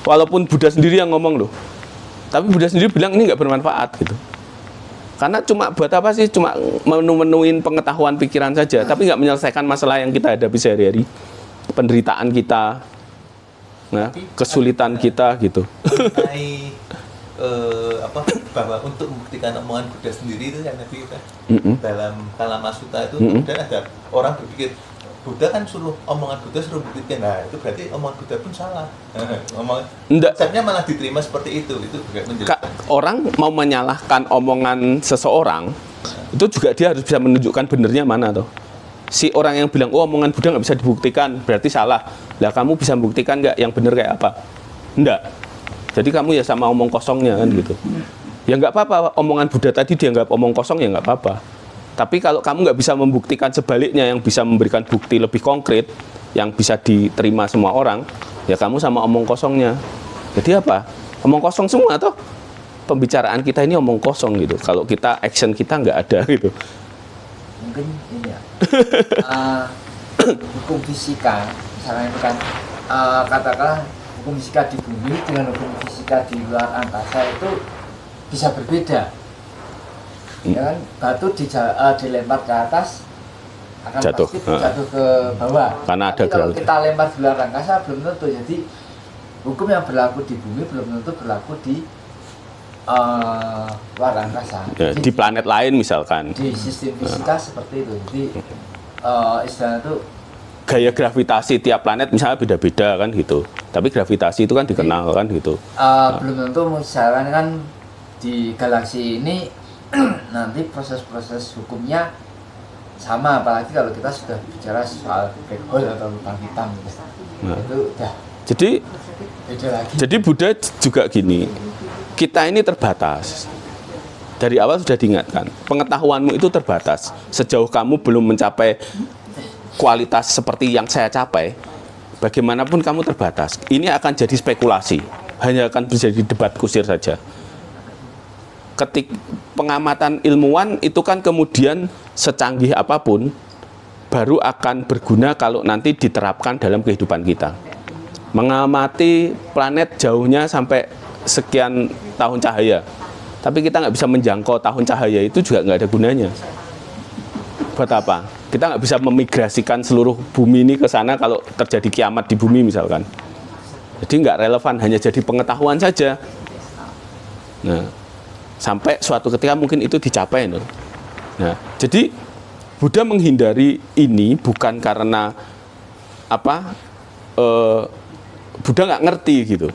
Walaupun Buddha sendiri yang ngomong loh. Tapi Buddha sendiri bilang ini nggak bermanfaat gitu. Karena cuma buat apa sih? Cuma menuin pengetahuan pikiran saja, tapi nggak menyelesaikan masalah yang kita hadapi sehari-hari, penderitaan kita, nah, kesulitan kita gitu. Bahwa untuk membuktikan omongan Buddha sendiri itu yang tadi kita dalam Kalama Sutta itu kemudian ada orang berpikir Buddha kan suruh omongan Buddha suruh buktikan, nah itu berarti omongan Buddha pun salah. Konsepnya malah diterima seperti itu juga menjelaskan. Orang mau menyalahkan omongan seseorang itu juga dia harus bisa menunjukkan benernya mana tuh. Si orang yang bilang omongan Buddha nggak bisa dibuktikan berarti salah. Lah kamu bisa membuktikan nggak yang bener kayak apa? Enggak. Jadi kamu ya sama omong kosongnya kan gitu. Ya nggak apa-apa, omongan Buddha tadi dianggap omong kosong ya nggak apa-apa. Tapi kalau kamu nggak bisa membuktikan sebaliknya yang bisa memberikan bukti lebih konkret, yang bisa diterima semua orang, ya kamu sama omong kosongnya. Jadi apa? Omong kosong semua toh. Pembicaraan kita ini omong kosong gitu. Kalau kita action kita nggak ada gitu. Mungkin ini ya. Hukum fisika, misalnya itu kan katakanlah hukum fisika di bumi dengan hukum fisika di luar angkasa itu bisa berbeda. Ya kan, batu dilempar ke atas akan jatuh. pasti jatuh ke bawah. Karena ada kalau gravitasi. kita lempar di luar angkasa belum tentu. Jadi hukum yang berlaku di bumi belum tentu berlaku di luar angkasa. Ya, Jadi, di planet lain misalkan. di sistem fisika seperti itu. Jadi istilahnya itu Gaya gravitasi tiap planet misalnya beda-beda kan gitu. Tapi gravitasi itu kan dikenal kan gitu. belum tentu misalkan kan di galaksi ini nanti proses-proses hukumnya sama, apalagi kalau kita sudah bicara soal black hole atau lubang hitam gitu. Nah. Itu udah beda lagi. Jadi Buddha juga gini, kita ini terbatas. Dari awal sudah diingatkan, pengetahuanmu itu terbatas. Sejauh kamu belum mencapai kualitas seperti yang saya capai, bagaimanapun kamu terbatas. Ini akan jadi spekulasi, hanya akan menjadi debat kusir saja. Ketik pengamatan ilmuwan itu kan kemudian secanggih apapun baru akan berguna kalau nanti diterapkan dalam kehidupan kita. Mengamati planet jauhnya sampai sekian tahun cahaya, tapi kita nggak bisa menjangkau tahun cahaya, itu juga nggak ada gunanya. Buat apa? Kita nggak bisa memigrasikan seluruh bumi ini ke sana kalau terjadi kiamat di bumi misalkan. Jadi nggak relevan, hanya jadi pengetahuan saja. Nah, sampai suatu ketika mungkin itu dicapai loh. Nah, jadi Buddha menghindari ini bukan karena apa? Buddha nggak ngerti gitu.